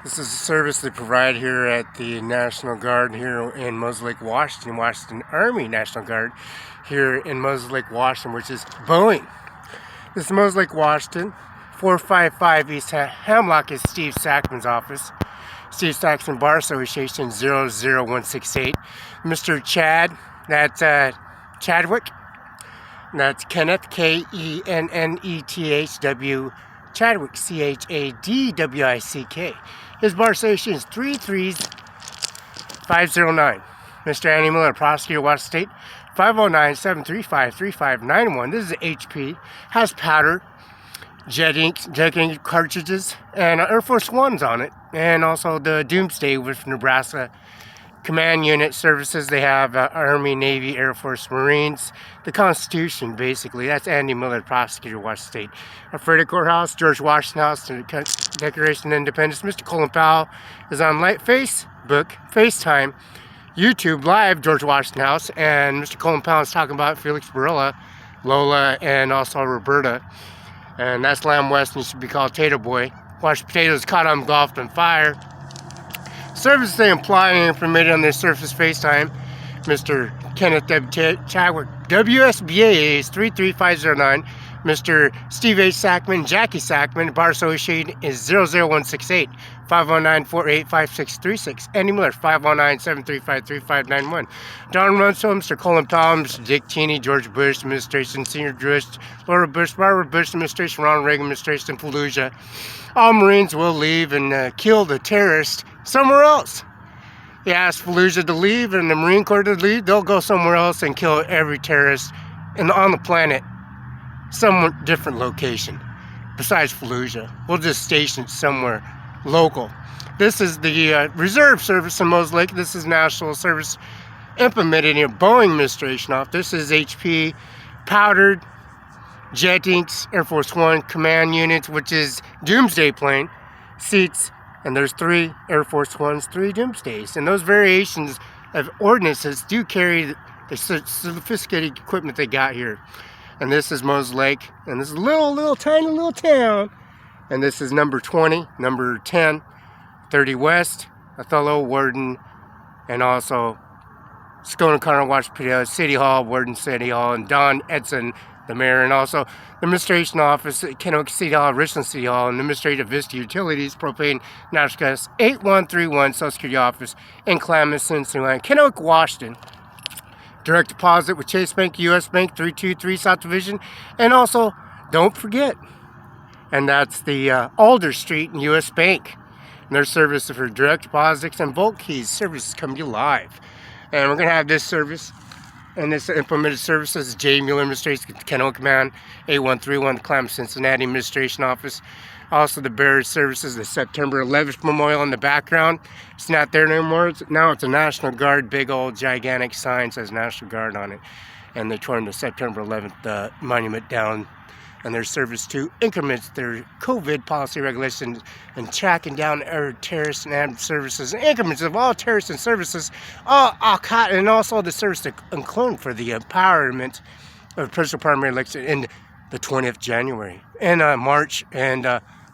This is a service they provide here at the National Guard here in Moses Lake, Washington, Washington Army National Guard here in Moses Lake, Washington, which is Boeing. This is Moses Lake, Washington. 455 East Hemlock is Steve Sackman's office. Steve Sackman Bar Association 00168. Mr. Chad, that's Chadwick. That's Kenneth, Kennethw Chadwick, Chadwick. His bar station is 33509. Mr. Andy Miller, prosecutor, Washington State, 509-735-3591. This is HP. Has powder, jet ink cartridges, and Air Force Ones on it. And also the Doomsday with Nebraska Command Unit services. They have Army, Navy, Air Force, Marines. The Constitution, basically. That's Andy Miller, prosecutor, Washington State. Alfredo Courthouse, George Washington House, Declaration of Independence. Mr. Colin Powell is on Facebook, FaceTime, YouTube Live, George Washington House. And Mr. Colin Powell is talking about Felix, Barela, Lola, and also Roberta. And that's Lamb West, and he should be called Tater Boy. Washed potatoes caught engulfed on fire. Services they imply and permitted on their surface FaceTime. Mr. Kenneth W. Chadwick, WSBA is 33509. Mr. Steve H. Sackman, Jackie Sackman, Bar Association is 00168. 509-485636. Andy Miller, 509-735-3591. Don Runsell, Mr. Colin Powell, Mr. Dick Cheney, George Bush administration, Senior Bush, Laura Bush, Barbara Bush administration, Ronald Reagan administration, Fallujah. All Marines will leave and kill the terrorist somewhere else. They ask Fallujah to leave and the Marine Corps to leave. They'll go somewhere else and kill every terrorist on the planet. Some different location besides Fallujah. We'll just station it somewhere local. This is the reserve service in Moses Lake. This is national service implemented in Boeing administration off. This is HP powdered jet inks, Air Force One command units, which is Doomsday plane seats, and there's 3 Air Force Ones, 3 Doomsdays, and those variations of ordinances do carry the sophisticated equipment they got here. And this is Moses Lake, and this is a tiny little town. And this is number 20, number 10, 30 West, Othello, Warden, and also Scone, Connor, Washington, City Hall, Warden City Hall, and Don Edson, the mayor, and also the administration office at Kennewick City Hall, Richland City Hall, and Administrative Vista Utilities, Propane, Natural Gas, 8131, Social Security Office, in Klamath, Cincinnati, Kennewick, Washington. Direct deposit with Chase Bank, U.S. Bank, 323 South Division, and also, don't forget, and that's the Alder Street and U.S. Bank. And their service for direct deposits and vault keys services come to you live. And we're going to have this service, and this implemented services, J. Mueller Administration, Kennewick Command, 8131, the Klamath, Cincinnati Administration Office. Also the bearer services, the September 11th Memorial in the background. It's not there anymore. Now it's a National Guard, big old gigantic sign says National Guard on it. And they torn the September 11th monument down. And their service to increments their COVID policy regulations and tracking down terrorists and services and increments of all terrorists and services, and also the service to include for the empowerment of personal primary election in the 20th January and March and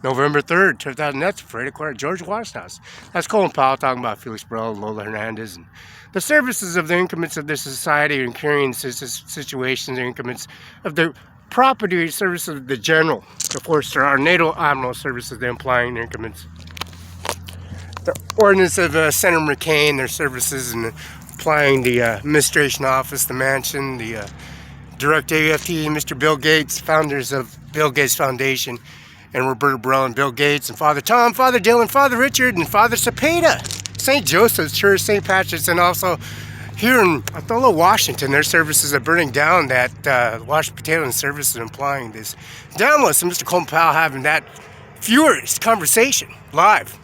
November 3rd, 2000. That's Fred Court, George Washington House. That's Colin Powell talking about Felix, Barela, Lola Hernandez, and the services of the increments of the society and carrying situations and increments of the property services of the general, the Forester, our NATO Admiral services, the implying increments. The ordinance of Senator McCain, their services, and applying the administration office, the mansion, the direct AFT, Mr. Bill Gates, founders of Bill Gates Foundation, and Roberta Barela and Bill Gates, and Father Tom, Father Dylan, Father Richard, and Father Cepeda, St. Joseph's Church, St. Patrick's, and also here in Othello, Washington, their services are burning down that washed potato and services implying this. Download, and Mr. Colin Powell having that furious conversation live.